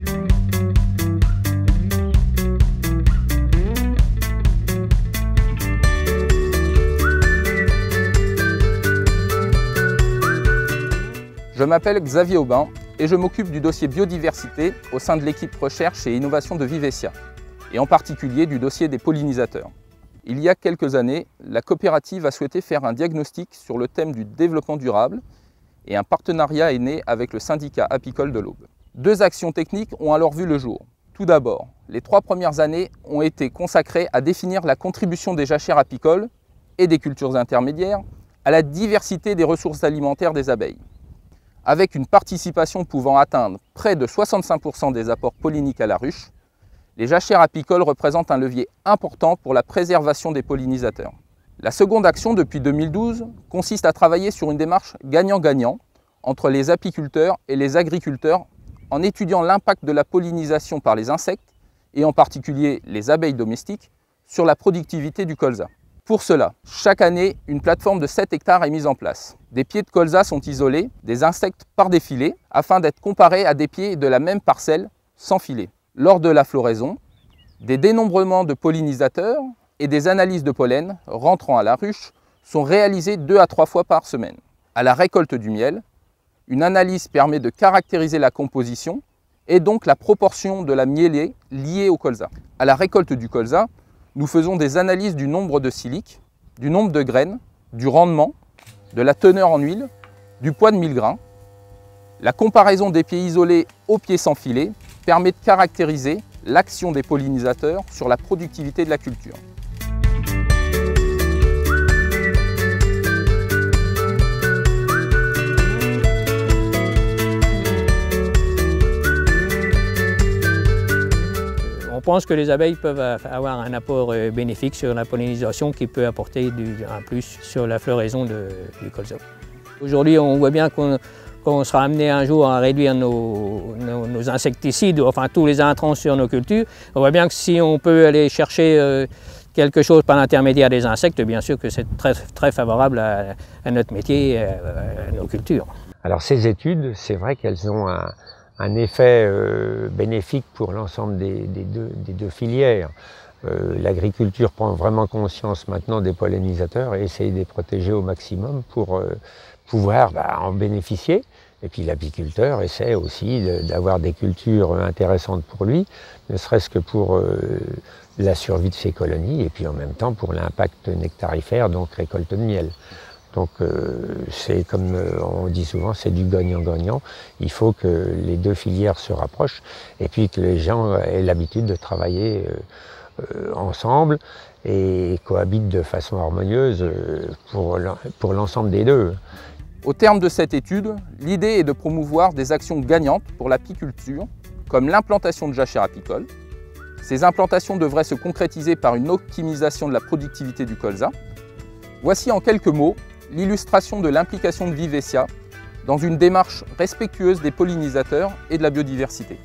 Je m'appelle Xavier Aubin et je m'occupe du dossier biodiversité au sein de l'équipe recherche et innovation de Vivescia, et en particulier du dossier des pollinisateurs. Il y a quelques années, la coopérative a souhaité faire un diagnostic sur le thème du développement durable et un partenariat est né avec le syndicat apicole de l'Aube. 2 actions techniques ont alors vu le jour. Tout d'abord, les 3 premières années ont été consacrées à définir la contribution des jachères apicoles et des cultures intermédiaires à la diversité des ressources alimentaires des abeilles, avec une participation pouvant atteindre près de 65% des apports polliniques à la ruche. Les jachères apicoles représentent un levier important pour la préservation des pollinisateurs. La seconde action depuis 2012 consiste à travailler sur une démarche gagnant-gagnant entre les apiculteurs et les agriculteurs en étudiant l'impact de la pollinisation par les insectes et en particulier les abeilles domestiques sur la productivité du colza. Pour cela, chaque année, une plateforme de 7 hectares est mise en place. Des pieds de colza sont isolés des insectes par des filets afin d'être comparés à des pieds de la même parcelle sans filet. Lors de la floraison, des dénombrements de pollinisateurs et des analyses de pollen rentrant à la ruche sont réalisées 2 à 3 fois par semaine. À la récolte du miel, une analyse permet de caractériser la composition et donc la proportion de la mielée liée au colza. À la récolte du colza, nous faisons des analyses du nombre de siliques, du nombre de graines, du rendement, de la teneur en huile, du poids de 1000 grains. La comparaison des pieds isolés aux pieds sans filet permet de caractériser l'action des pollinisateurs sur la productivité de la culture. On pense que les abeilles peuvent avoir un apport bénéfique sur la pollinisation qui peut apporter un plus sur la floraison du colza. Aujourd'hui, on voit bien qu'on sera amené un jour à réduire nos insecticides, enfin tous les intrants sur nos cultures. On voit bien que si on peut aller chercher quelque chose par l'intermédiaire des insectes, bien sûr que c'est très favorable à notre métier et à nos cultures. Alors ces études, c'est vrai qu'elles ont un effet bénéfique pour l'ensemble des deux filières. L'agriculture prend vraiment conscience maintenant des pollinisateurs et essaye de les protéger au maximum pour pouvoir en bénéficier. Et puis l'apiculteur essaie aussi d'avoir des cultures intéressantes pour lui, ne serait-ce que pour la survie de ses colonies et puis en même temps pour l'impact nectarifère, donc récolte de miel. Donc c'est comme on dit souvent, c'est du gagnant-gagnant. Il faut que les 2 filières se rapprochent et puis que les gens aient l'habitude de travailler ensemble et cohabitent de façon harmonieuse pour l'ensemble des 2. Au terme de cette étude, l'idée est de promouvoir des actions gagnantes pour l'apiculture, comme l'implantation de jachères apicoles. Ces implantations devraient se concrétiser par une optimisation de la productivité du colza. Voici en quelques mots l'illustration de l'implication de Vivescia dans une démarche respectueuse des pollinisateurs et de la biodiversité.